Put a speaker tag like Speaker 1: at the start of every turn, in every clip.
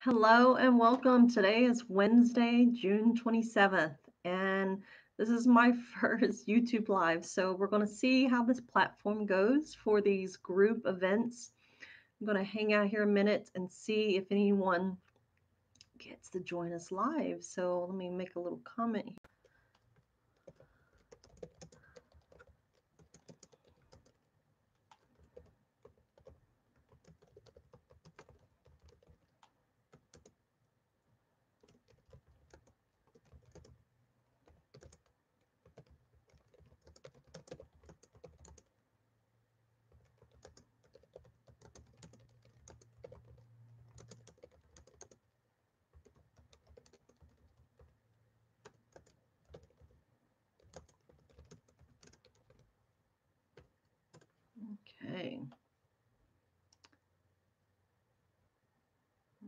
Speaker 1: Hello and welcome. Today is Wednesday, June 27th, and this is my first YouTube Live. So we're going to see how this platform goes for these group events. I'm going to hang out here a minute and see if anyone gets to join us live. So let me make a little comment. Okay.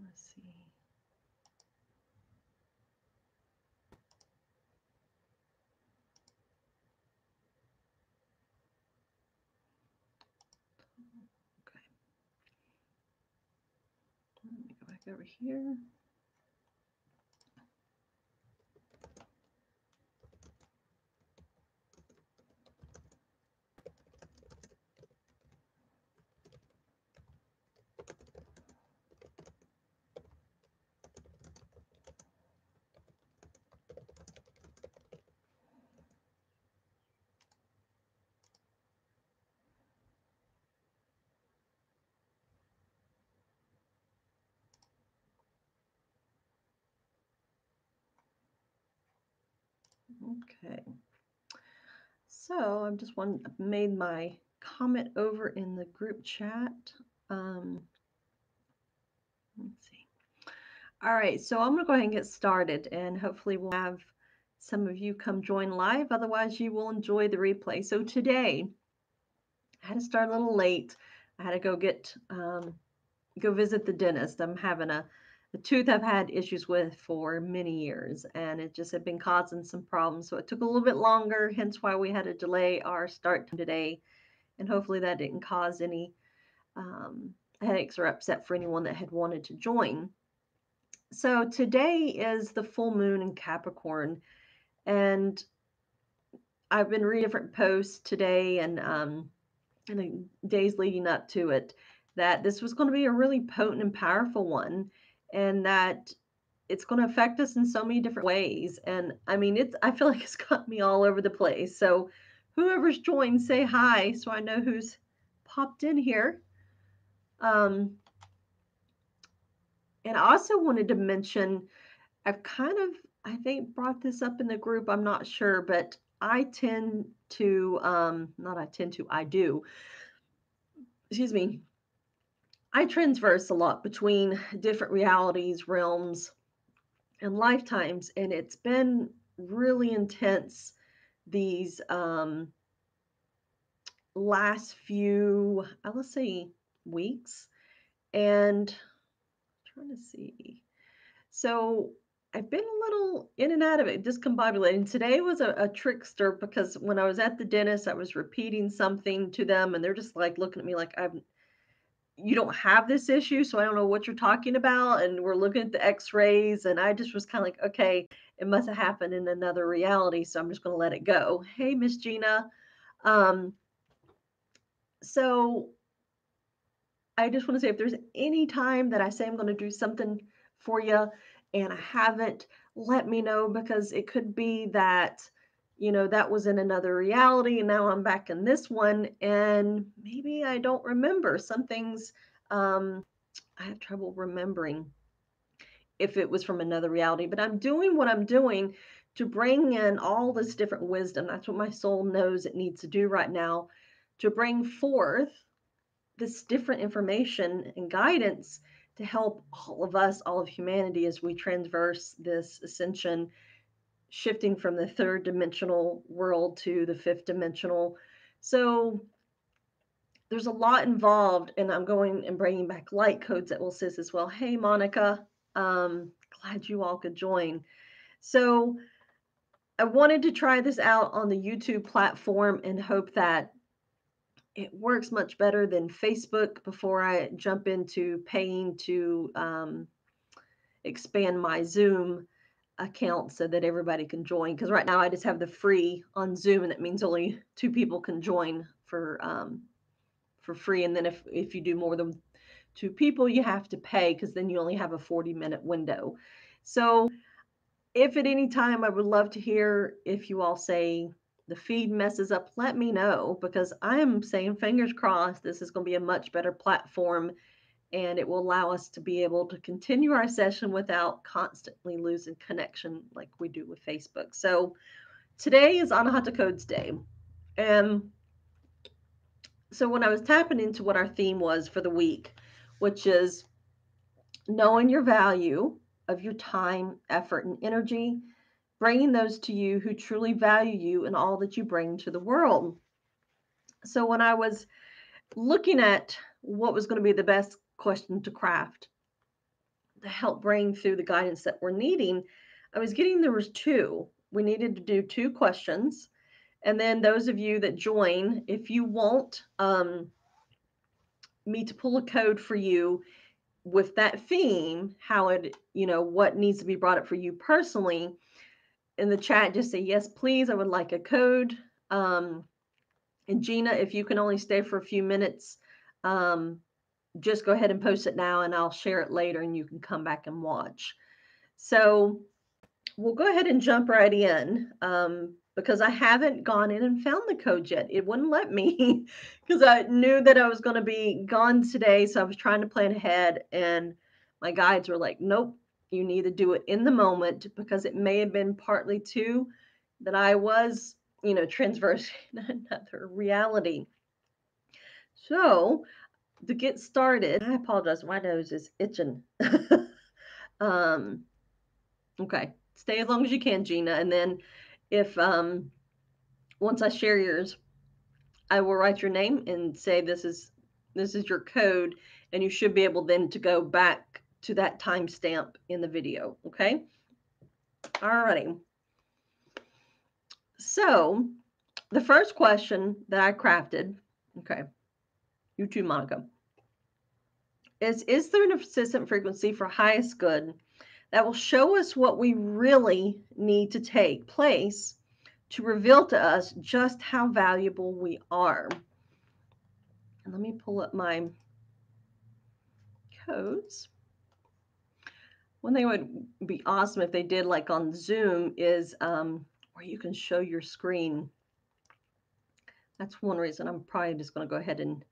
Speaker 1: Let's see. Okay. Let me go back over here. Okay. So I've just made my comment over in the group chat. Um, let's see. All right, so I'm going to go ahead and get started, and hopefully we'll have some of you come join live. Otherwise, you will enjoy the replay. So today, I had to start a little late. I had to go visit the dentist. I'm having a tooth I've had issues with for many years, and it just had been causing some problems. So it took a little bit longer, hence why we had to delay our start time today. And hopefully that didn't cause any headaches or upset for anyone that had wanted to join. So today is the full moon in Capricorn, and I've been reading different posts today and the days leading up to it that this was going to be a really potent and powerful one, and that it's going to affect us in so many different ways. And I mean, I feel like it's got me all over the place. So whoever's joined, say hi so I know who's popped in here. Um, and I also wanted to mention I've kind of, I think, brought this up in the group. I'm not sure, but I tend to, not I tend to, I do, excuse me, I transverse a lot between different realities, realms, and lifetimes. And it's been really intense these last few, let's say, weeks. And I'm trying to see. So I've been a little in and out of it, discombobulating. Today was a trickster because when I was at the dentist, I was repeating something to them, and they're just like looking at me like you don't have this issue, so I don't know what you're talking about. And we're looking at the X-rays, and I just was kind of like, okay, it must have happened in another reality, so I'm just going to let it go. Hey, Miss Gina. Um, so I just want to say if there's any time that I say I'm going to do something for you and I haven't, let me know, because it could be that, that was in another reality and now I'm back in this one and maybe I don't remember some things. I have trouble remembering if it was from another reality, but I'm doing what I'm doing to bring in all this different wisdom. That's what my soul knows it needs to do right now, to bring forth this different information and guidance to help all of us, all of humanity, as we transverse this ascension, shifting from the third dimensional world to the fifth dimensional. So there's a lot involved, and I'm going and bringing back light codes that will assist as well. Hey, Monica, glad you all could join. So I wanted to try this out on the YouTube platform and hope that it works much better than Facebook before I jump into paying to expand my Zoom account so that everybody can join. Because right now I just have the free on Zoom, and that means only 2 people can join for free. And then if you do more than 2 people, you have to pay, because then you only have a 40-minute window. So if at any time, I would love to hear if you all say the feed messes up, let me know, because I am saying fingers crossed this is going to be a much better platform, and it will allow us to be able to continue our session without constantly losing connection like we do with Facebook. So today is Anahata Codes Day. And so when I was tapping into what our theme was for the week, which is knowing your value of your time, effort, and energy, bringing those to you who truly value you and all that you bring to the world. So when I was looking at what was going to be the best question to craft to help bring through the guidance that we're needing, I was getting there was two. We needed to do 2 questions. And then those of you that join, if you want me to pull a code for you with that theme, how it, what needs to be brought up for you personally, in the chat, just say, yes, please, I would like a code. And Gina, if you can only stay for a few minutes, just go ahead and post it now, and I'll share it later, and you can come back and watch. So we'll go ahead and jump right in, because I haven't gone in and found the code yet. It wouldn't let me because I knew that I was going to be gone today. So I was trying to plan ahead, and my guides were like, nope, you need to do it in the moment, because it may have been partly too that I was, transversing another reality. So to get started, I apologize, my nose is itching. Okay, stay as long as you can, Gina, and then if once I share yours, I will write your name and say this is your code, and you should be able then to go back to that timestamp in the video. Okay. Alrighty. So the first question that I crafted, okay, you too, Monica, is there an persistent frequency for highest good that will show us what we really need to take place to reveal to us just how valuable we are? And let me pull up my codes. One thing would be awesome if they did, like on Zoom, is where you can show your screen. That's one reason I'm probably just going to go ahead and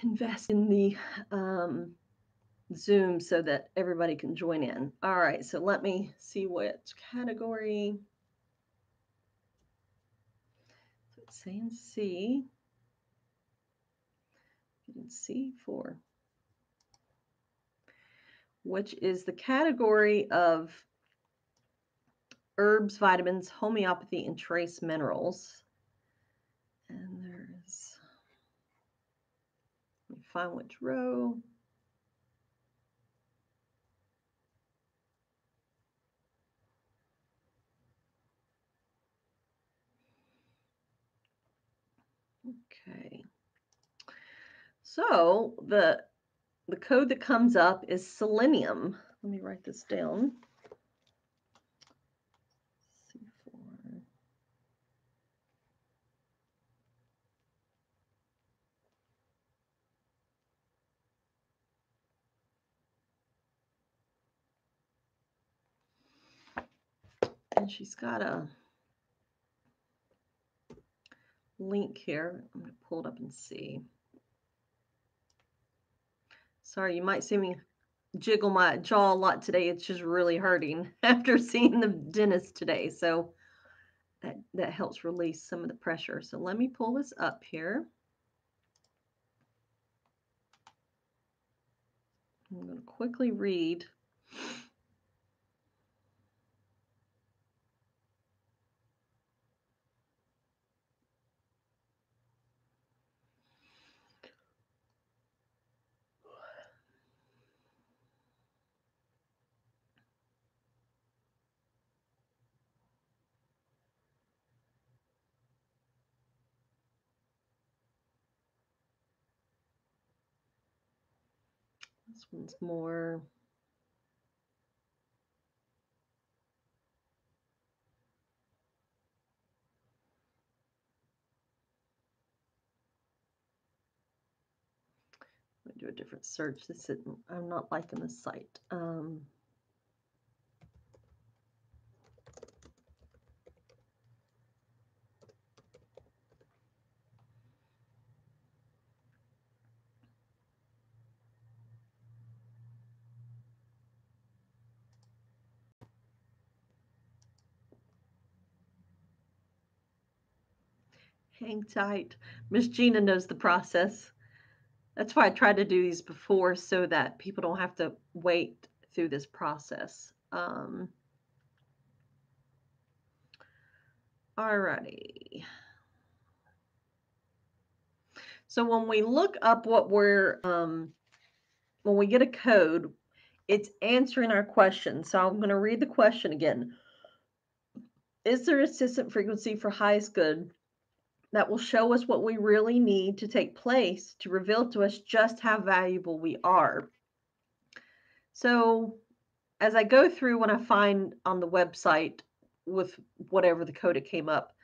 Speaker 1: invest in the Zoom so that everybody can join in. All right, so let me see what category. So it's saying C. C4, which is the category of herbs, vitamins, homeopathy, and trace minerals. And there's, let me find which row. Okay. So the code that comes up is selenium. Let me write this down. C4. And she's got a link here. I'm going to pull it up and see. Sorry, you might see me jiggle my jaw a lot today. It's just really hurting after seeing the dentist today. So that helps release some of the pressure. So let me pull this up here. I'm going to quickly read. This one's more do a different search. I'm not liking this site. Hang tight. Miss Gina knows the process. That's why I tried to do these before so that people don't have to wait through this process. Alrighty. So when we look up what when we get a code, it's answering our question. So I'm going to read the question again. Is there a consistent frequency for highest good that will show us what we really need to take place to reveal to us just how valuable we are? So as I go through, when I find on the website with whatever the code it came up,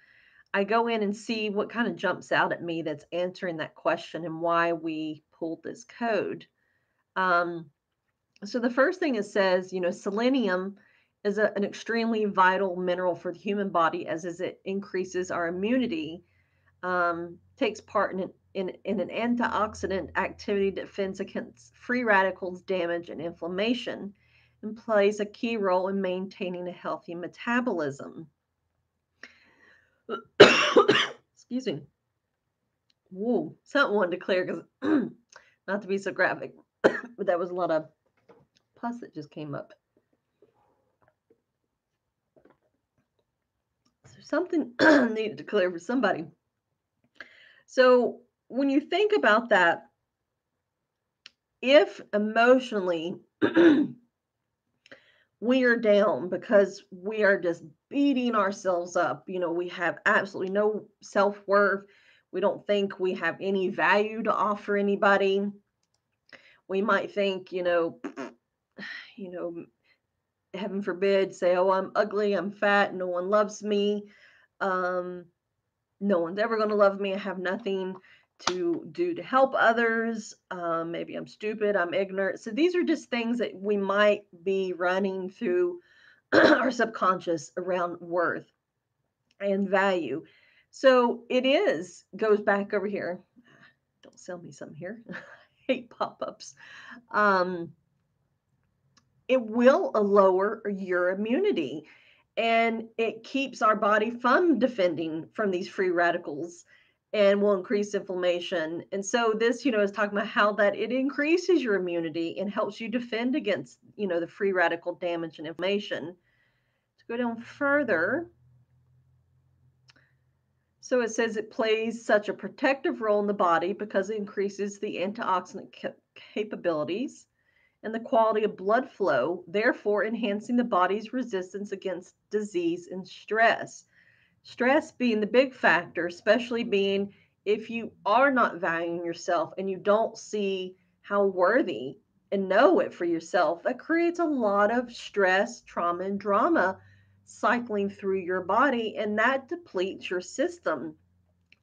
Speaker 1: I go in and see what kind of jumps out at me that's answering that question and why we pulled this code. So the first thing it says, selenium is an extremely vital mineral for the human body as it increases our immunity, takes part in an antioxidant activity that defends against free radicals, damage, and inflammation, and plays a key role in maintaining a healthy metabolism. Excuse me. Whoa, something wanted to clear because not to be so graphic, but that was a lot of pus that just came up. So something needed to clear for somebody. So when you think about that, if emotionally we are down because we are just beating ourselves up, we have absolutely no self-worth, we don't think we have any value to offer anybody, we might think, heaven forbid, say, oh, I'm ugly, I'm fat, no one loves me, no one's ever going to love me, I have nothing to do to help others, maybe I'm stupid, I'm ignorant. So these are just things that we might be running through our subconscious around worth and value. So goes back over here. Don't sell me some here. I hate pop-ups. It will lower your immunity, and it keeps our body from defending from these free radicals and will increase inflammation. And so this, is talking about how that it increases your immunity and helps you defend against, the free radical damage and inflammation. To go down further, so it says it plays such a protective role in the body because it increases the antioxidant capabilities and the quality of blood flow, therefore enhancing the body's resistance against disease and stress. Stress being the big factor, especially being if you are not valuing yourself and you don't see how worthy and know it for yourself, that creates a lot of stress, trauma, and drama cycling through your body, and that depletes your system,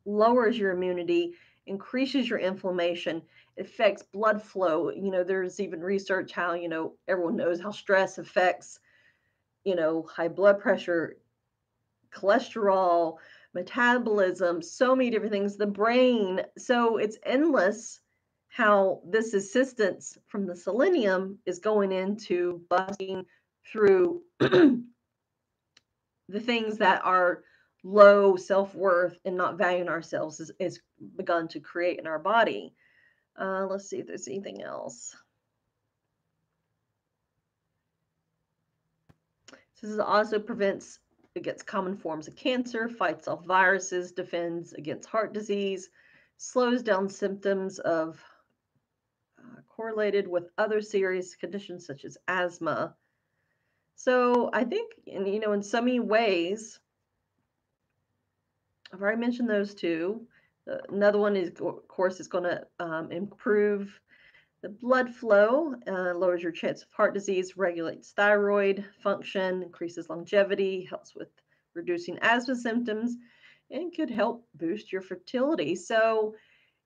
Speaker 1: lowers your immunity, increases your inflammation, affects blood flow. There's even research how, everyone knows how stress affects, high blood pressure, cholesterol, metabolism, so many different things, the brain. So it's endless how this assistance from the selenium is going into busting through the things that are low self-worth and not valuing ourselves is begun to create in our body. Let's see if there's anything else. This also prevents against common forms of cancer, fights off viruses, defends against heart disease, slows down symptoms of correlated with other serious conditions such as asthma. So I think, in so many ways, I've already mentioned those two. Another one is, of course, is going to improve the blood flow, lowers your chance of heart disease, regulates thyroid function, increases longevity, helps with reducing asthma symptoms, and could help boost your fertility. So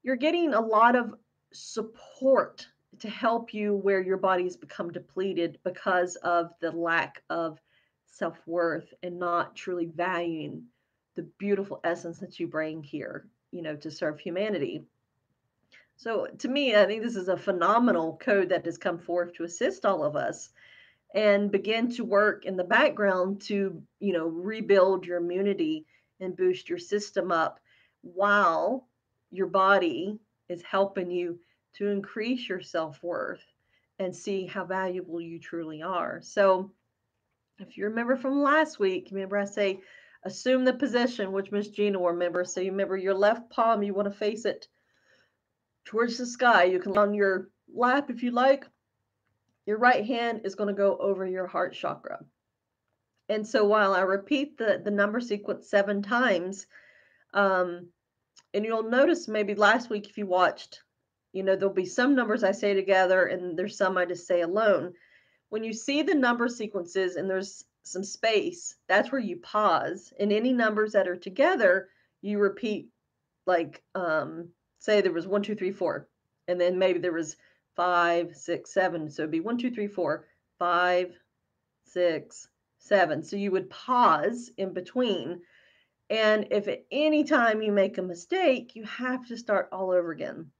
Speaker 1: you're getting a lot of support to help you where your body's become depleted because of the lack of self-worth and not truly valuing the beautiful essence that you bring here, to serve humanity. So to me, I think this is a phenomenal code that has come forth to assist all of us and begin to work in the background to, rebuild your immunity and boost your system up while your body is helping you to increase your self-worth and see how valuable you truly are. So if you remember from last week, remember I say assume the position, which Miss Gina will remember. So you remember your left palm, you want to face it towards the sky. You can lay on your lap if you like. Your right hand is going to go over your heart chakra. And so while I repeat the number sequence 7 times, and you'll notice maybe last week if you watched, there'll be some numbers I say together and there's some I just say alone. When you see the number sequences and there's some space, that's where you pause. And any numbers that are together, you repeat, like, say there was 1, 2, 3, 4, and then maybe there was 5, 6, 7. So it'd be 1, 2, 3, 4, 5, 6, 7. So you would pause in between. And if at any time you make a mistake, you have to start all over again.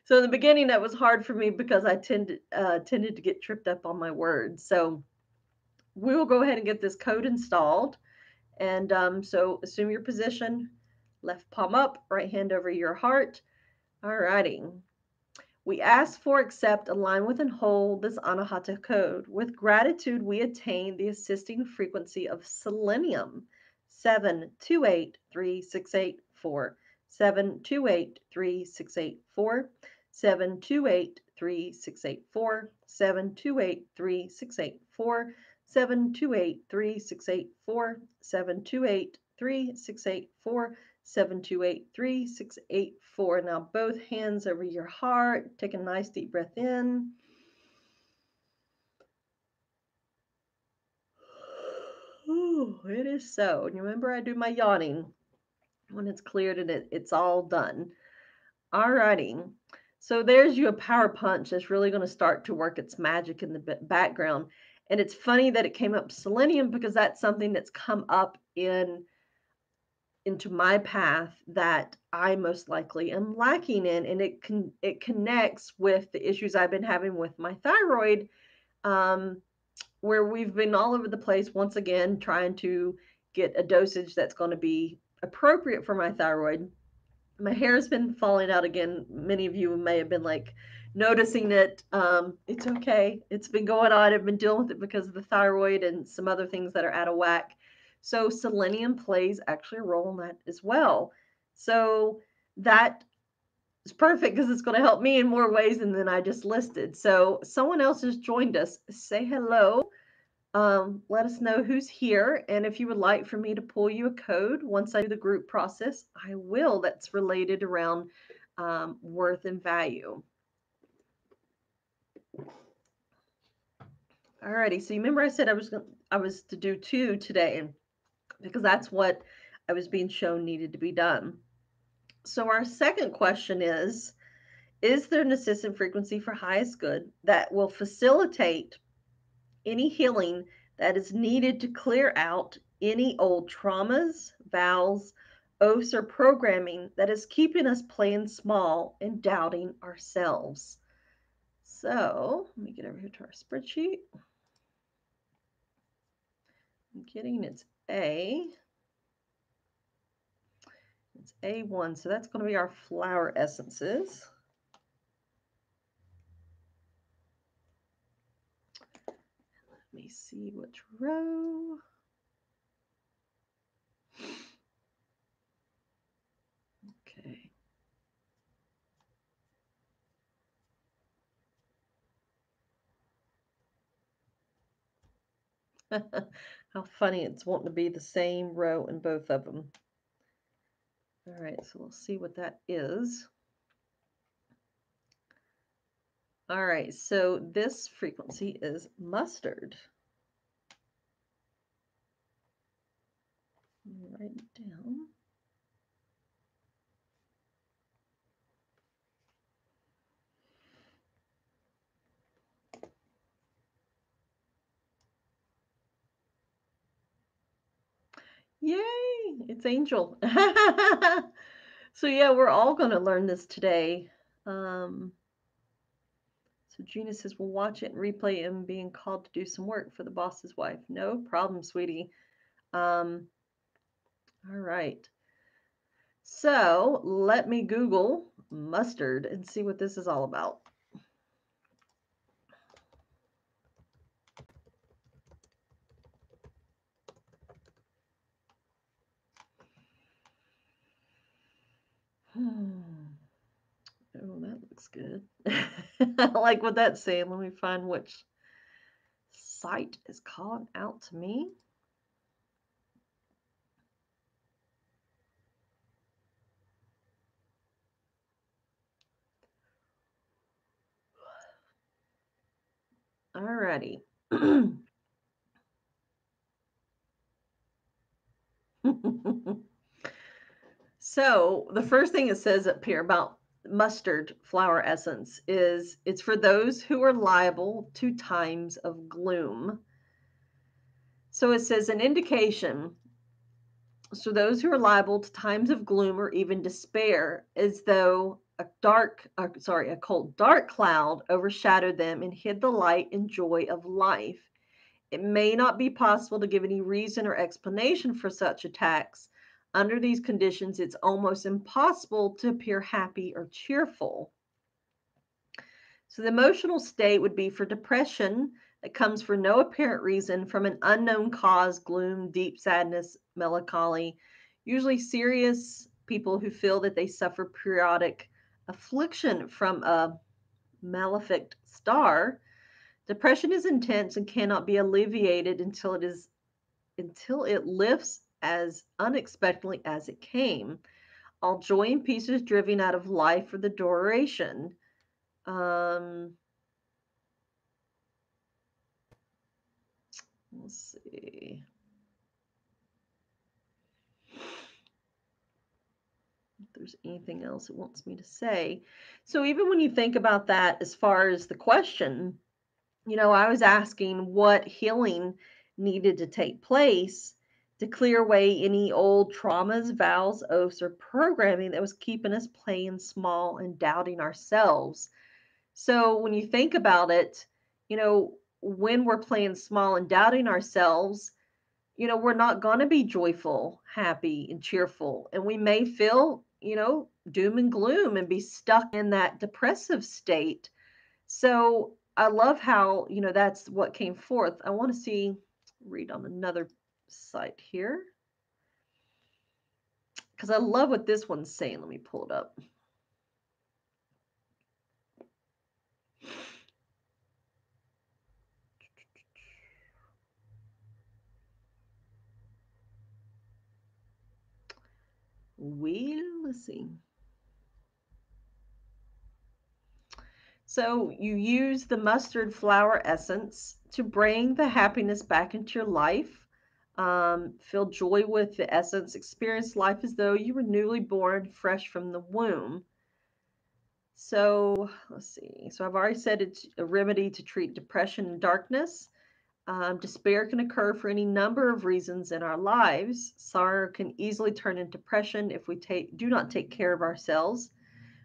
Speaker 1: So in the beginning, that was hard for me because I tended to get tripped up on my words. So we will go ahead and get this code installed. And so assume your position, left palm up, right hand over your heart. All righty. We ask for, accept, align with, and hold this Anahata code. With gratitude, we attain the assisting frequency of selenium 7283684, 7283684, 7283684, 7283684, 7283684, 7283684, 7283684. Now both hands over your heart. Take a nice deep breath in. Ooh, it is so. And remember, I do my yawning when it's cleared and it's all done. Alrighty. So there's you a power punch that's really going to start to work its magic in the background. And it's funny that it came up selenium because that's something that's come up into my path that I most likely am lacking in, and it connects with the issues I've been having with my thyroid, where we've been all over the place once again trying to get a dosage that's going to be appropriate for my thyroid. My hair has been falling out again. Many of you may have been like noticing it. It's okay. It's been going on. I've been dealing with it because of the thyroid and some other things that are out of whack. So selenium plays actually a role in that as well. So that is perfect because it's going to help me in more ways than I just listed. So someone else has joined us. Say hello. Let us know who's here. And if you would like for me to pull you a code once I do the group process, I will. That's related around worth and value. Alrighty. So you remember I said I was to do 2 today because that's what I was being shown needed to be done. So our second question is there an assistant frequency for highest good that will facilitate any healing that is needed to clear out any old traumas, vows, oaths, or programming that is keeping us playing small and doubting ourselves? So let me get over here to our spreadsheet. I'm getting it's A1, so that's going to be our flower essences. Let me see which row. Okay. How funny, it's wanting to be the same row in both of them. All right, so we'll see what that is. All right, so this frequency is mustard. Write it down. Yay! It's Angel. So yeah, we're all going to learn this today. Um, so Gina says we'll watch it and replay him being called to do some work for the boss's wife. No problem, sweetie. All right. So let me Google mustard and see what this is all about. Oh, that looks good. I like what that's saying. Let me find which site is calling out to me. Alrighty. So the first thing it says up here about mustard flower essence is it's for those who are liable to times of gloom. So it says an indication. So those who are liable to times of gloom or even despair, as though a cold dark cloud overshadowed them and hid the light and joy of life. It may not be possible to give any reason or explanation for such attacks. Under these conditions, it's almost impossible to appear happy or cheerful. So, the emotional state would be for depression that comes for no apparent reason from an unknown cause, gloom, deep sadness, melancholy, usually serious people who feel that they suffer periodic affliction from a malefic star. Depression is intense and cannot be alleviated until it lifts as unexpectedly as it came. All joy and peace is driven out of life for the duration. Um, let's see. If there's anything else it wants me to say. So even when you think about that, as far as the question, I was asking what healing needed to take place to clear away any old traumas, vows, oaths, or programming that was keeping us playing small and doubting ourselves. So when you think about it, when we're playing small and doubting ourselves, we're not going to be joyful, happy, and cheerful. And we may feel, doom and gloom and be stuck in that depressive state. So I love how, that's what came forth. I want to read on another site here because I love what this one's saying. Let me pull it up. Let's see. So you use the mustard flower essence to bring the happiness back into your life. Feel joy with the essence. Experience life as though you were newly born, fresh from the womb. So let's see. So I've already said it's a remedy to treat depression and darkness. Despair can occur for any number of reasons in our lives. Sorrow can easily turn into depression if we do not take care of ourselves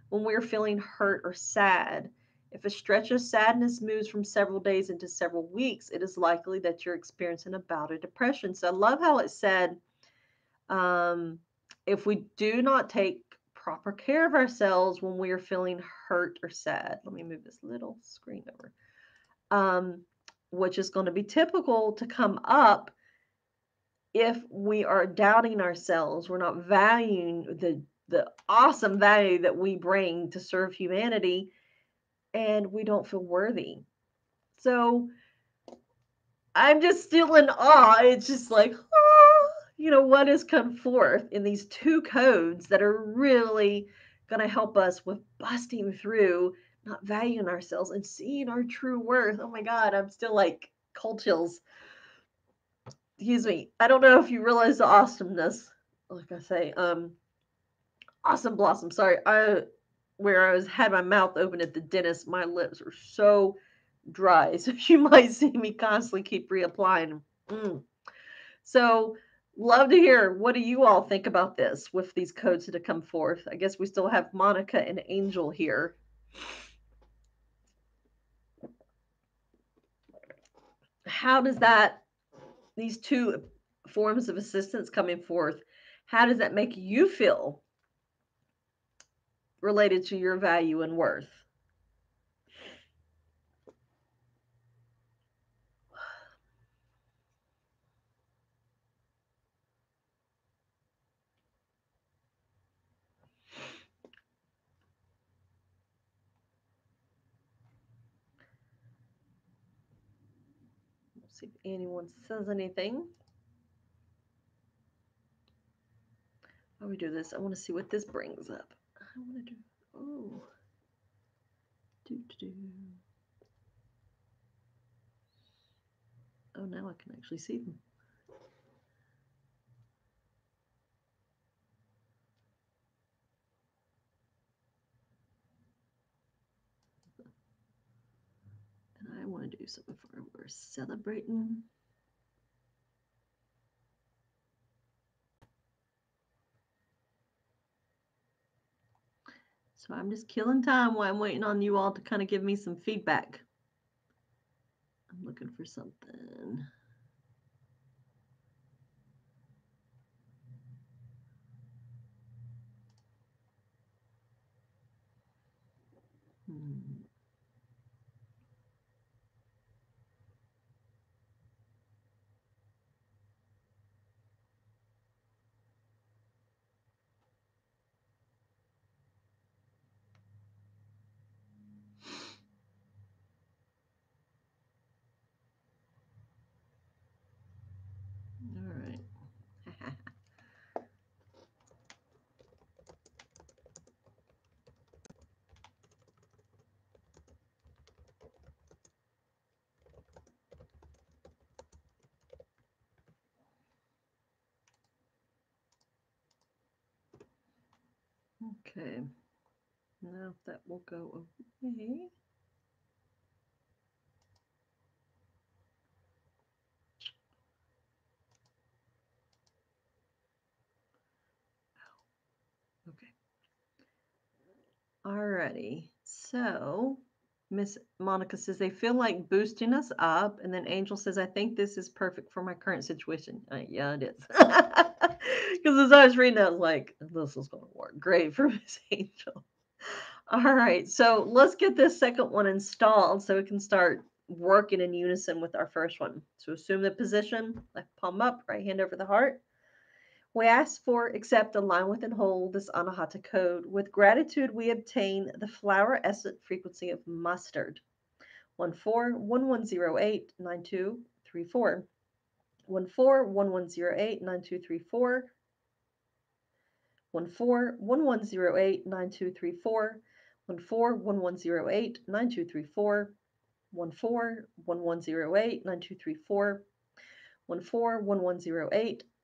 Speaker 1: when we're feeling hurt or sad. If a stretch of sadness moves from several days into several weeks, it is likely that you're experiencing a bout of depression. So I love how it said, if we do not take proper care of ourselves when we are feeling hurt or sad, let me move this little screen over, which is going to be typical to come up if we are doubting ourselves, we're not valuing the awesome value that we bring to serve humanity, and we don't feel worthy. So I'm just still in awe. It's just like, what has come forth in these two codes that are really going to help us with busting through, not valuing ourselves and seeing our true worth. Oh my God, I'm still like cold chills. Excuse me. I don't know if you realize the awesomeness. Like I say, awesome blossom. Sorry, where I had my mouth open at the dentist, my lips are so dry, so you might see me constantly keep reapplying. So Love to hear. What do you all think about this with these codes that have come forth? I guess we still have Monica and Angel here. How does that, these two forms of assistance coming forth, how does that make you feel related to your value and worth? Let's see if anyone says anything. How we do this? I want to see what this brings up. I want to do. Oh. Do, do, do. Oh, now I can actually see them. And I want to do something for we're celebrating. So I'm just killing time while I'm waiting on you all to kind of give me some feedback. I'm looking for something. All right. Okay. Now that will go away. Okay. Alrighty. So Miss Monica says they feel like boosting us up, and then Angel says, "I think this is perfect for my current situation." Yeah, it is. Because as I was reading, I was like, "This is going to work great for Miss Angel." All right, so let's get this second one installed so we can start working in unison with our first one. So assume the position, left palm up, right hand over the heart. We ask for, accept, align with, and hold this Anahata code. With gratitude, we obtain the flower essence frequency of mustard. 1411089234. 1411089234. 1411089234. 1411089234. 1411089234.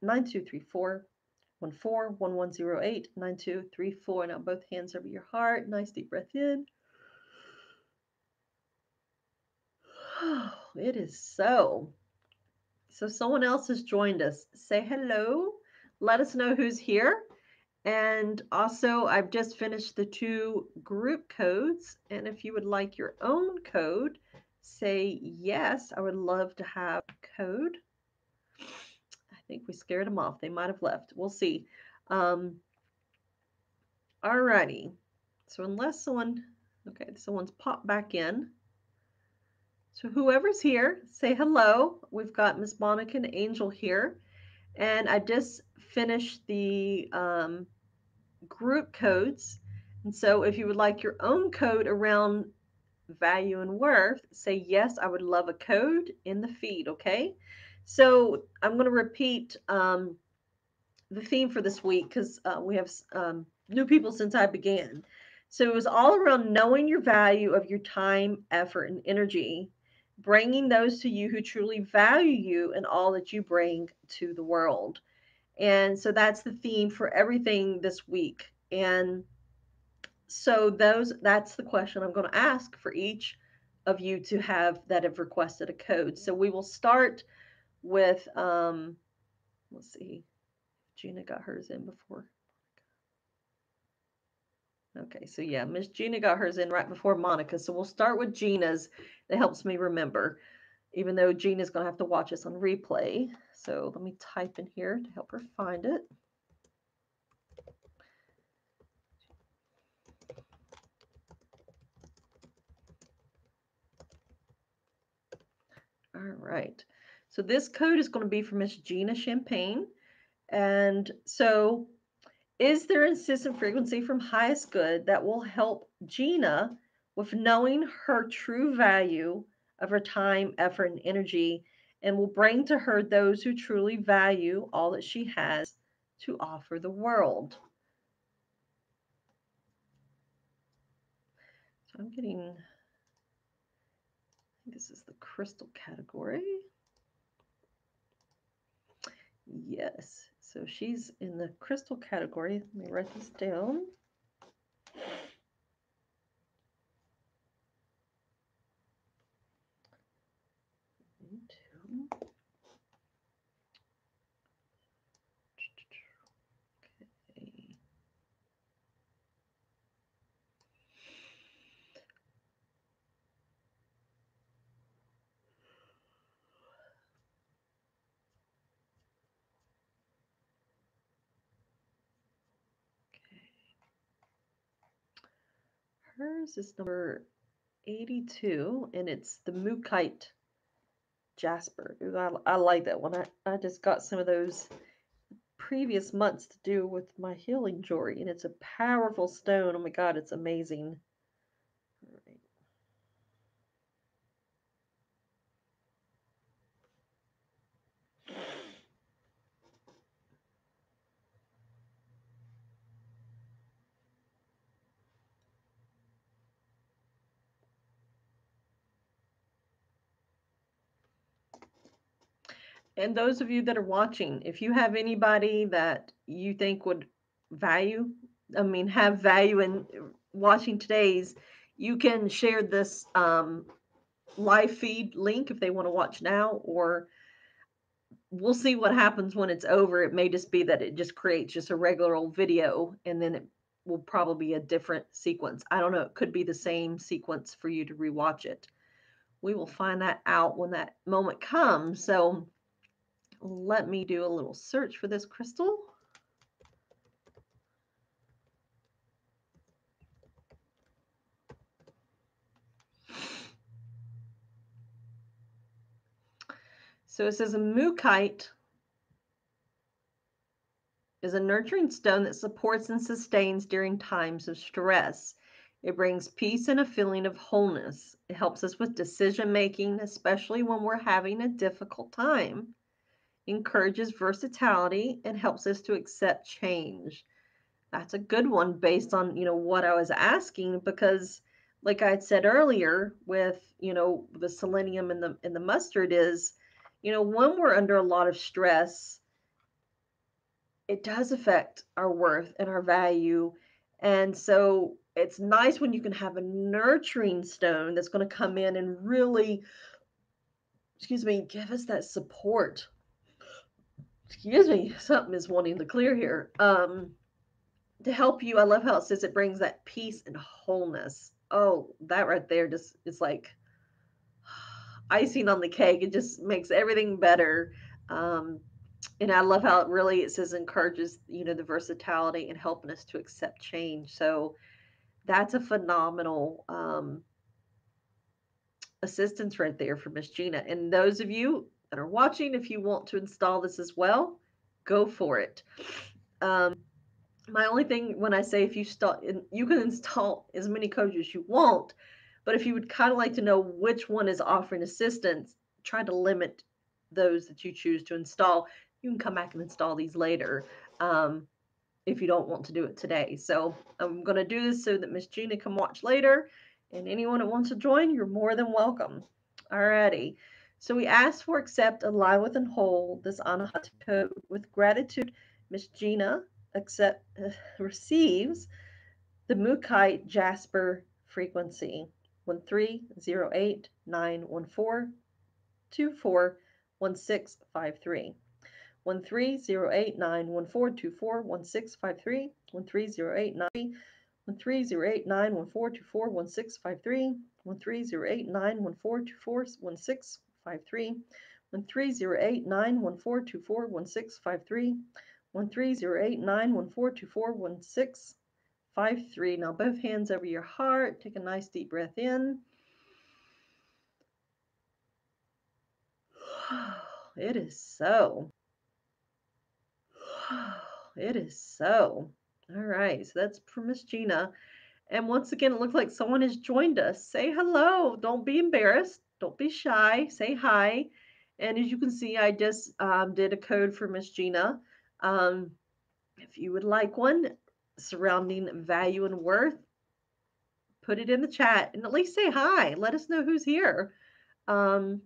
Speaker 1: 1411089234. 1411089234. Now both hands over your heart. Nice deep breath in. It is so. So someone else has joined us. Say hello. Let us know who's here. And also, I've just finished the 2 group codes. And if you would like your own code, say yes. I would love to have a code. I think we scared them off. They might have left. We'll see. Alrighty. So unless someone's popped back in. So whoever's here, say hello. We've got Miss Monica and Angel here. And I just finished the group codes. And so if you would like your own code around value and worth, say yes, I would love a code in the feed, okay? So I'm going to repeat the theme for this week because we have new people since I began. So it was all around knowing your value of your time, effort, and energy, bringing those to you who truly value you and all that you bring to the world. And so that's the theme for everything this week. And so that's the question I'm going to ask for each of you to have that have requested a code. So we will start with Let's see. Gina got hers in before. Okay, so yeah, Miss Gina got hers in right before Monica. So we'll start with Gina's. That helps me remember, even though Gina's going to have to watch us on replay. So let me type in here to help her find it. All right. So this code is going to be for Miss Gina Champagne. And so, is there a system frequency from highest good that will help Gina with knowing her true value of her time, effort, and energy, and will bring to her those who truly value all that she has to offer the world? So I'm getting, this is the crystal category. Yes. So she's in the crystal category. Let me write this down. Okay. Hers is number 82, and it's the Mookite Jasper. Ooh, I like that one. I just got some of those previous months to do with my healing jewelry, and it's a powerful stone. Oh my God, it's amazing. All right. And those of you that are watching, if you have anybody that you think would have value in watching today's, you can share this live feed link if they want to watch now, or we'll see what happens when it's over. It may just be that it just creates just a regular old video, and then it will probably be a different sequence. I don't know. It could be the same sequence for you to rewatch it. We will find that out when that moment comes. So let me do a little search for this crystal. So it says a mookite is a nurturing stone that supports and sustains during times of stress. It brings peace and a feeling of wholeness. It helps us with decision making, especially when we're having a difficult time. Encourages versatility and helps us to accept change. That's a good one based on, what I was asking, because like I had said earlier with, the selenium and the mustard is, when we're under a lot of stress, it does affect our worth and our value. And so it's nice when you can have a nurturing stone that's going to come in and really, give us that support. Something is wanting to clear here. To help you, I love how it says it brings that peace and wholeness. Oh, that right there just is like icing on the cake. It just makes everything better. Um, and I love how it says encourages, the versatility and helping us to accept change. So that's a phenomenal assistance right there for Miss Gina. And those of you that are watching, if you want to install this as well, go for it. My only thing when I say if you can install as many codes as you want, but if you would kind of like to know which one is offering assistance, try to limit those that you choose to install. You can come back and install these later if you don't want to do it today. So I'm going to do this so that Miss Gina can watch later, and anyone that wants to join, you're more than welcome. Alrighty. So we ask for accept, align with, and hold this Anahata code with gratitude. Miss Gina receives the Mookite Jasper frequency 1308914241653. 1308-91424-1653, 1308-91424-1653, 1308-91424-1653, 1308-91424-1653, 1308-91424-1653. Now both hands over your heart. Take a nice deep breath in. It is so. It is so. All right, so that's for Miss Gina. And once again, it looks like someone has joined us. Say hello. Don't be embarrassed. Don't be shy. Say hi. And as you can see, I just did a code for Miss Gina. If you would like one surrounding value and worth, put it in the chat and at least say hi. Let us know who's here. All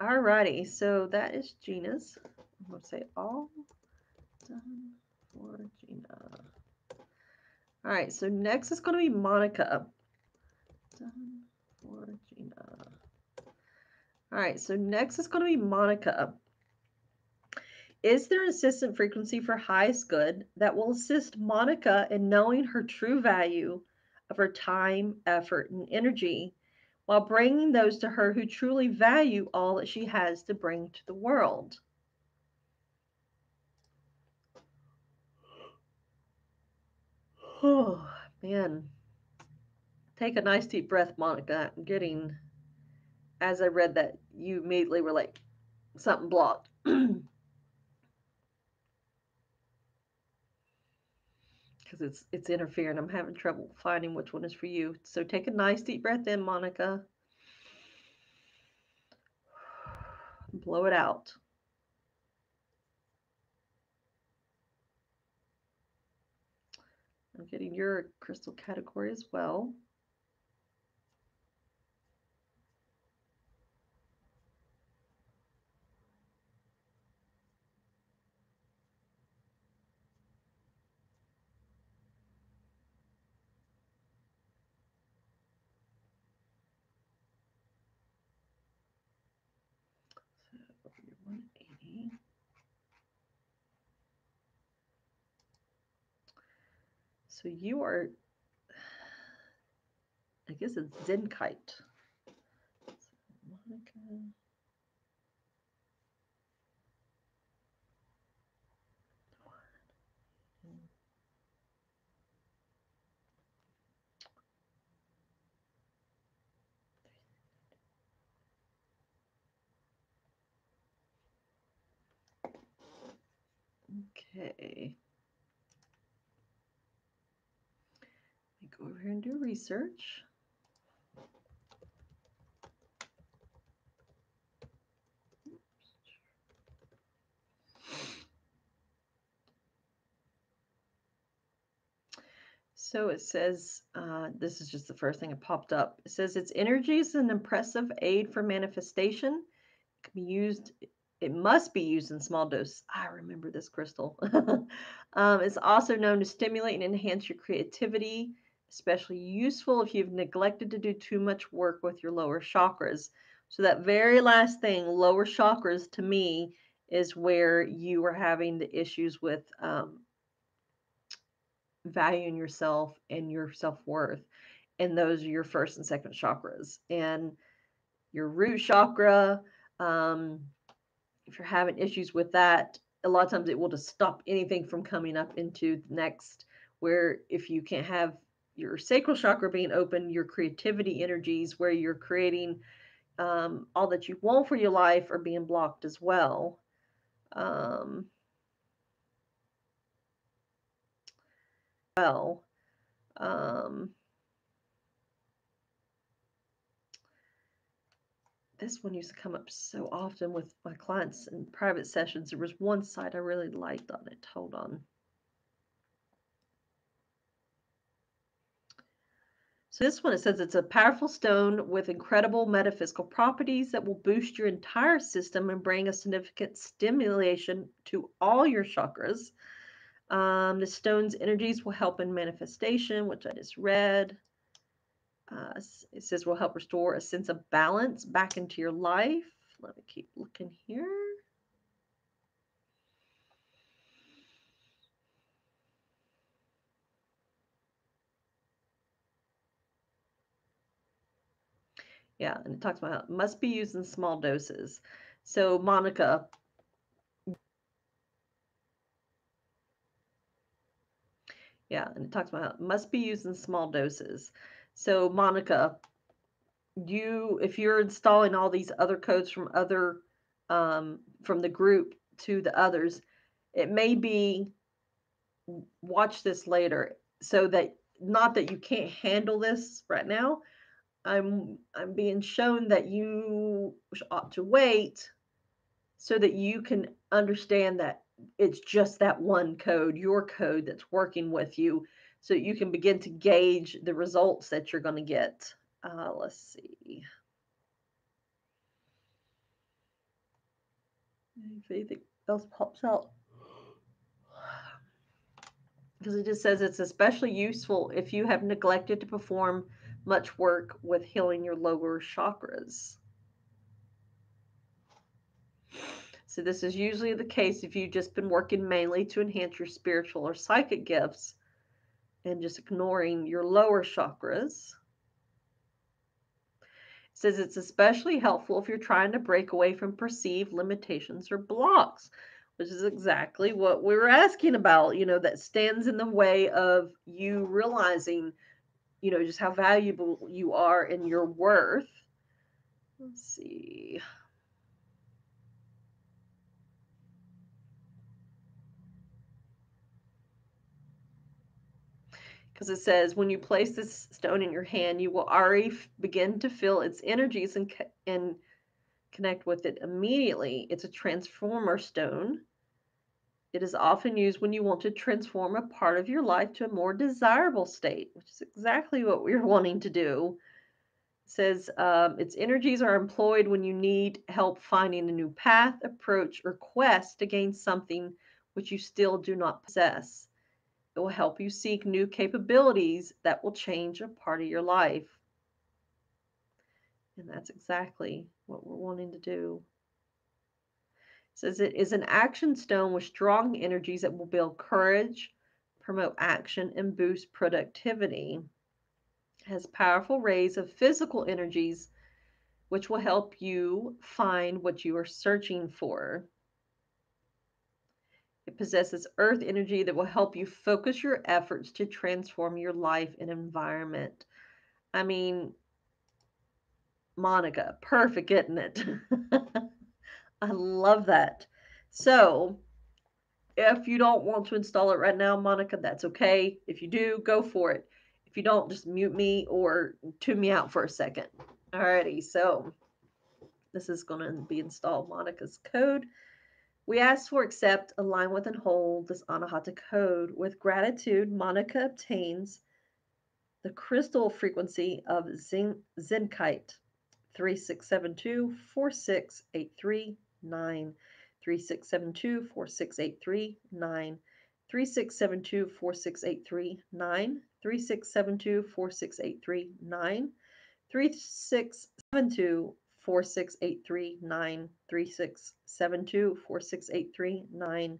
Speaker 1: righty. So that is Gina's. I'm going to say all done for Gina. All right, so next is going to be Monica. Done for Gina. All right, so next is going to be Monica. Is there an assistant frequency for highest good that will assist Monica in knowing her true value of her time, effort, and energy while bringing those to her who truly value all that she has to bring to the world? Oh, man. Take a nice deep breath, Monica. I'm getting, as I read that, you immediately were like, something blocked. Because it's interfering. I'm having trouble finding which one is for you. So take a nice deep breath in, Monica. Blow it out. I'm getting your crystal category as well. So 180. So you are, I guess it's Zenkite. Monica. Okay. Let me go over here and do research. So it says, this is just the first thing that popped up. It says its energy is an impressive aid for manifestation. It can be used, it must be used in small doses. I remember this crystal. It's also known to stimulate and enhance your creativity, especially useful if you've neglected to do too much work with your lower chakras. So that very last thing, lower chakras, to me, is where you are having the issues with valuing yourself and your self-worth, and those are your first and second chakras. And your root chakra, if you're having issues with that, a lot of times it will just stop anything from coming up into the next. Where if you can't have your sacral chakra being open, your creativity energies where you're creating all that you want for your life are being blocked as well. well um, this one used to come up so often with my clients in private sessions. There was one site I really liked on it. Hold on. So this one, it says it's a powerful stone with incredible metaphysical properties that will boost your entire system and bring a significant stimulation to all your chakras. The stone's energies will help in manifestation, which I just read. It says will help restore a sense of balance back into your life. Let me keep looking here. Yeah, and it talks about how it must be used in small doses. So, Monica, yeah, and it talks about how it must be used in small doses. So, Monica, if you're installing all these other codes from from the group to the others, it may be watch this later, so that not that you can't handle this right now. I'm being shown that you ought to wait so that you can understand that it's just that one code, your code, that's working with you, so you can begin to gauge the results that you're going to get. Let's see if anything else pops out, because it just says it's especially useful if you have neglected to perform much work with healing your lower chakras. So this is usually the case if you've just been working mainly to enhance your spiritual or psychic gifts and just ignoring your lower chakras. It says it's especially helpful if you're trying to break away from perceived limitations or blocks, which is exactly what we were asking about, that stands in the way of you realizing, just how valuable you are and your worth. Let's see. Because it says when you place this stone in your hand, you will already begin to feel its energies and connect with it immediately. It's a transformer stone. It is often used when you want to transform a part of your life to a more desirable state, which is exactly what we're wanting to do. It says its energies are employed when you need help finding a new path, approach, or quest to gain something which you still do not possess. It will help you seek new capabilities that will change a part of your life. And that's exactly what we're wanting to do. It says it is an action stone with strong energies that will build courage, promote action, and boost productivity. It has powerful rays of physical energies which will help you find what you are searching for. It possesses earth energy that will help you focus your efforts to transform your life and environment. I mean, Monica, perfect, isn't it? I love that. So, if you don't want to install it right now, Monica, that's okay. If you do, go for it. If you don't, just mute me or tune me out for a second. Alrighty, so this is going to be installed. Monica's code. We ask for, accept, align with, and hold this Anahata code. With gratitude, Monica obtains the crystal frequency of Zenkite 3672-46839, 3672-46839, 3672-46839, 3672-46839, 3672-46839,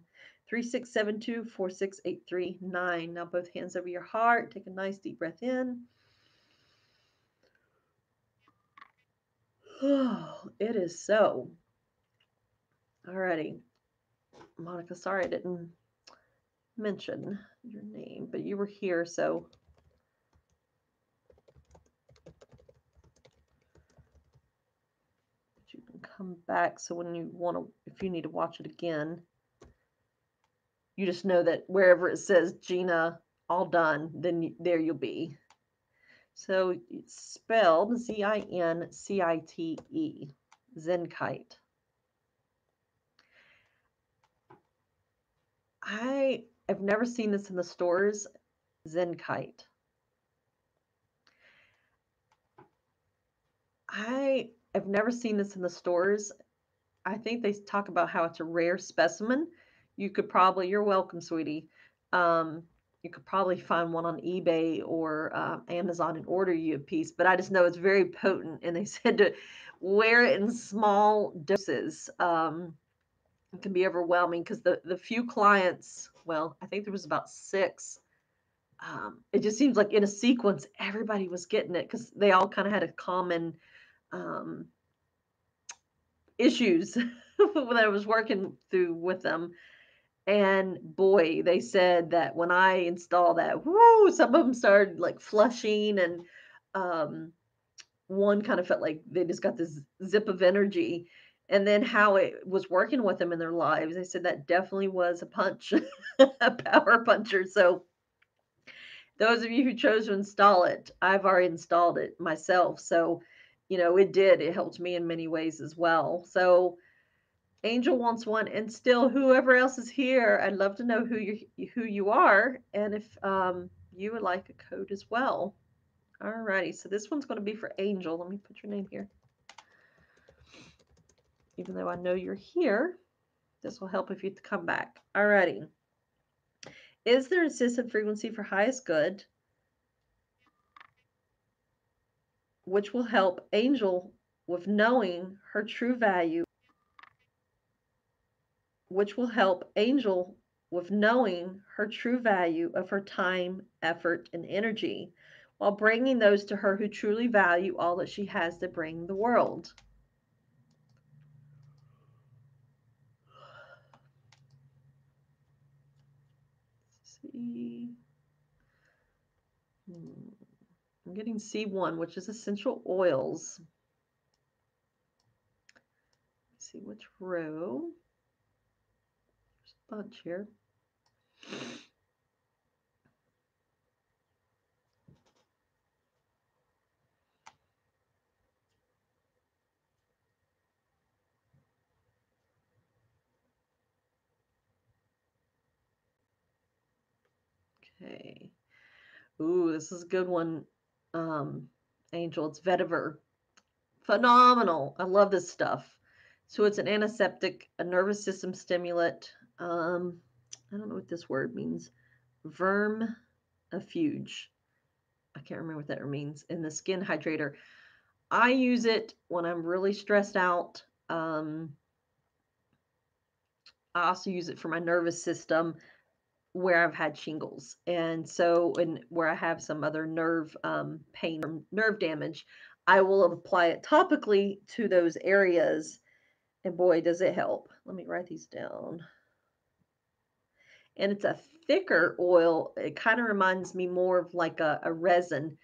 Speaker 1: 3672-46839, 3672-46839. Now both hands over your heart. Take a nice deep breath in. Oh, it is so. Alrighty. Monica, sorry I didn't mention your name, but you were here, so you can come back. So when you want to, if you need to watch it again, you just know that wherever it says Gina, all done, then there you'll be. So it's spelled Zincite, Zenkite. I have never seen this in the stores, Zenkite. I have never seen this in the stores. I think they talk about how it's a rare specimen. You're welcome, sweetie. You could probably find one on eBay or Amazon and order you a piece, but I just know it's very potent. And they said to wear it in small doses. It can be overwhelming because the few clients, well, I think there was about 6. It just seems like in a sequence, everybody was getting it because they all kind of had a common um, issues that I was working through with them. And boy, they said that when I installed that, whoo, some of them started like flushing, and um, one kind of felt like they just got this zip of energy. And then how it was working with them in their lives, they said that definitely was a punch, a power puncher. So those of you who chose to install it, I've already installed it myself. So, it did. It helped me in many ways as well. So, Angel wants one, and still, whoever else is here, I'd love to know who you are, and if you would like a code as well. Alrighty, so this one's going to be for Angel. Let me put your name here. Even though I know you're here, this will help if you come back. Alrighty. Is there a system frequency for highest good, which will help Angel with knowing her true value, which will help Angel with knowing her true value of her time, effort, and energy, while bringing those to her who truly value all that she has to bring the world. Let's see. I'm getting C1, which is essential oils. Let's see which row. There's a bunch here. Okay. Ooh, this is a good one, Angel. It's vetiver. Phenomenal. I love this stuff. So it's an antiseptic, a nervous system stimulant. I don't know what this word means. Vermifuge. I can't remember what that means. And the skin hydrator. I use it when I'm really stressed out. I also use it for my nervous system where I've had shingles, and where I have some other nerve pain or nerve damage, I will apply it topically to those areas, and boy, does it help. Let me write these down. And it's a thicker oil. It kind of reminds me more of like a resin,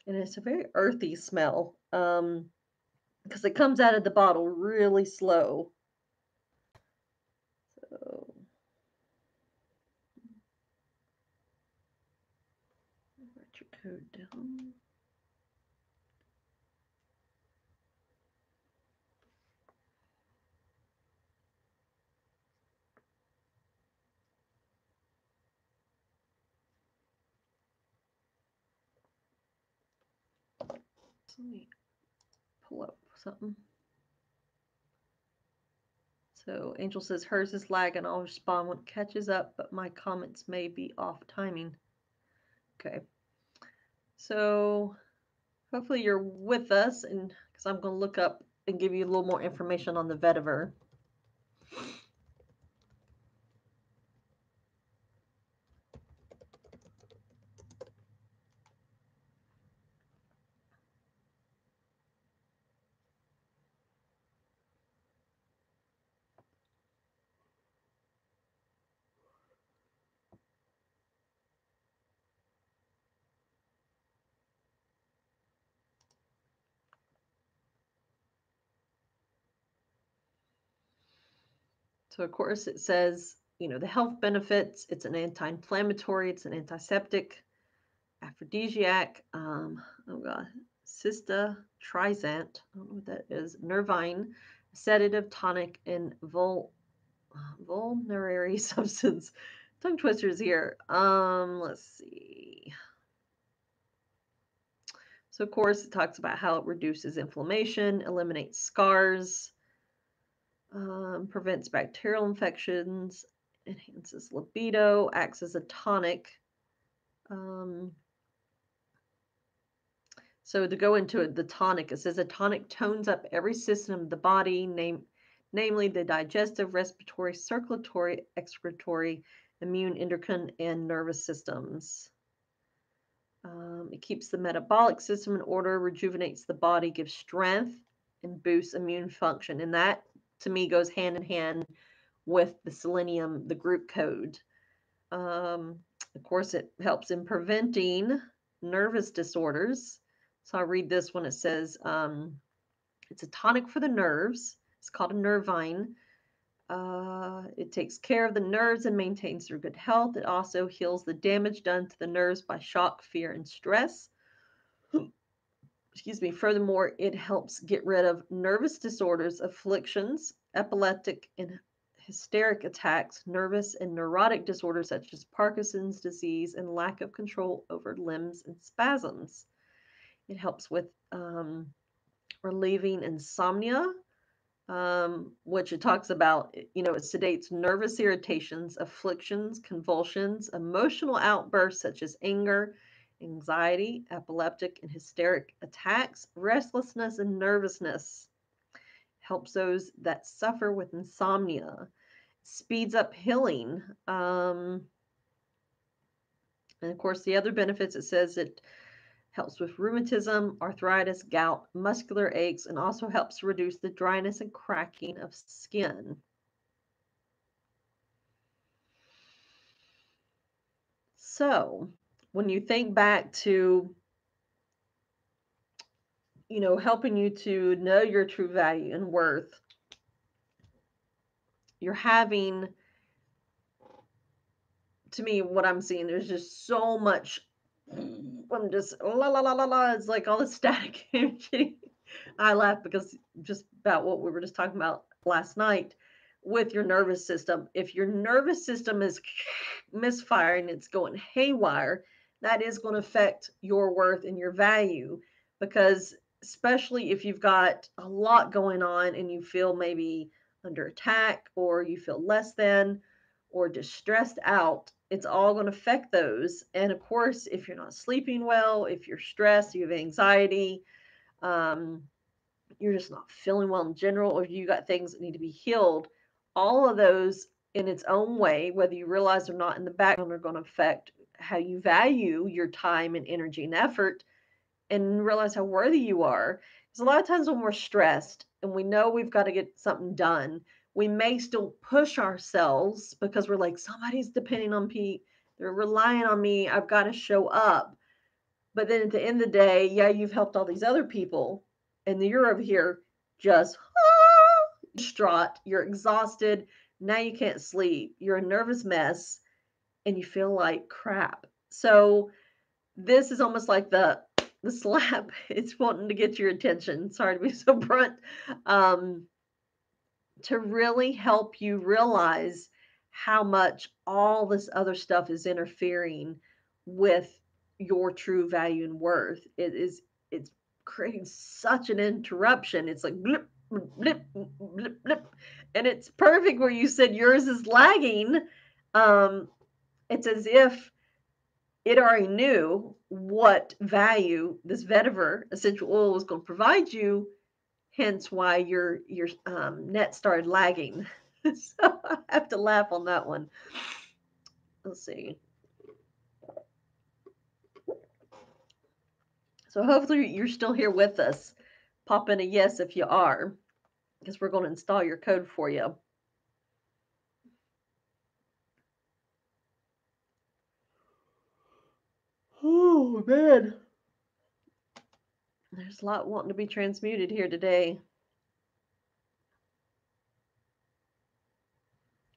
Speaker 1: and it's a very earthy smell because it comes out of the bottle really slow. So write your code down. Let me pull up something. So Angel says hers is lagging. I'll respond when it catches up, but my comments may be off timing. Okay. So hopefully you're with us, and because I'm going to look up and give you a little more information on the vetiver. So of course it says, the health benefits. It's an anti-inflammatory. It's an antiseptic, aphrodisiac. Oh God, Cista Trisant. I don't know what that is. Nervine, sedative, tonic, and vulnerary substance. Tongue twisters here. Let's see. So of course it talks about how it reduces inflammation, eliminates scars, prevents bacterial infections, enhances libido, acts as a tonic. So to go into the tonic, it says a tonic tones up every system of the body, namely the digestive, respiratory, circulatory, excretory, immune, endocrine, and nervous systems. It keeps the metabolic system in order, rejuvenates the body, gives strength, and boosts immune function. And that, to me, goes hand in hand with the selenium, the group code. Of course, it helps in preventing nervous disorders. So I'll read this one. It says it's a tonic for the nerves. It's called a nervine. It takes care of the nerves and maintains their good health. It also heals the damage done to the nerves by shock, fear, and stress. Excuse me. Furthermore, it helps get rid of nervous disorders, afflictions, epileptic and hysteric attacks, nervous and neurotic disorders such as Parkinson's disease, and lack of control over limbs and spasms. It helps with relieving insomnia, which it talks about, it sedates nervous irritations, afflictions, convulsions, emotional outbursts such as anger, anxiety, epileptic and hysteric attacks, restlessness, and nervousness. Helps those that suffer with insomnia. Speeds up healing. And of course, the other benefits, it says it helps with rheumatism, arthritis, gout, muscular aches, and also helps reduce the dryness and cracking of skin. So, when you think back to, helping you to know your true value and worth, you're having, to me, what I'm seeing, there's just so much. I'm just la la la la la. It's like all the static energy. I laugh because just about what we were just talking about last night with your nervous system. If your nervous system is misfiring, it's going haywire, that is going to affect your worth and your value, because especially if you've got a lot going on and you feel maybe under attack, or you feel less than, or distressed out, it's all going to affect those. And of course, if you're not sleeping well, if you're stressed, you have anxiety, um, you're just not feeling well in general, or you got things that need to be healed, all of those in its own way, whether you realize or not, in the background are going to affect how you value your time and energy and effort, and realize how worthy you are. Because a lot of times when we're stressed and we know we've got to get something done, we may still push ourselves because we're like, somebody's depending on me, they're relying on me, I've got to show up. But then at the end of the day, yeah, you've helped all these other people, and you're over here just distraught, you're exhausted, now you can't sleep, you're a nervous mess, and you feel like crap. So this is almost like the slap. It's wanting to get your attention. Sorry to be so blunt. Um, to really help you realize how much all this other stuff is interfering with your true value and worth. It's creating such an interruption. It's like blip, blip, blip, blip. And it's perfect where you said yours is lagging. It's as if it already knew what value this vetiver essential oil was going to provide you, hence why your net started lagging. So I have to laugh on that one. Let's see. So hopefully you're still here with us. Pop in a yes if you are, because we're going to install your code for you. Oh man, there's a lot wanting to be transmuted here today.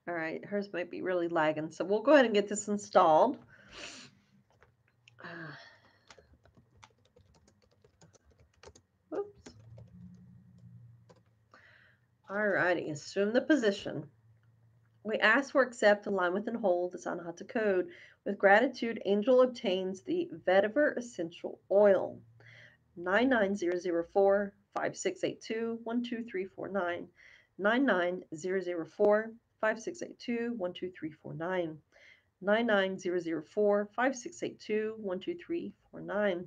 Speaker 1: All right, hers might be really lagging, so we'll go ahead and get this installed. Whoops. All righty, assume the position. We ask for accept, align with, and hold this Anahata code. With gratitude, Angel obtains the vetiver essential oil. 99004 5682 12349. 99004 5682 12349. 99004 5682 12349.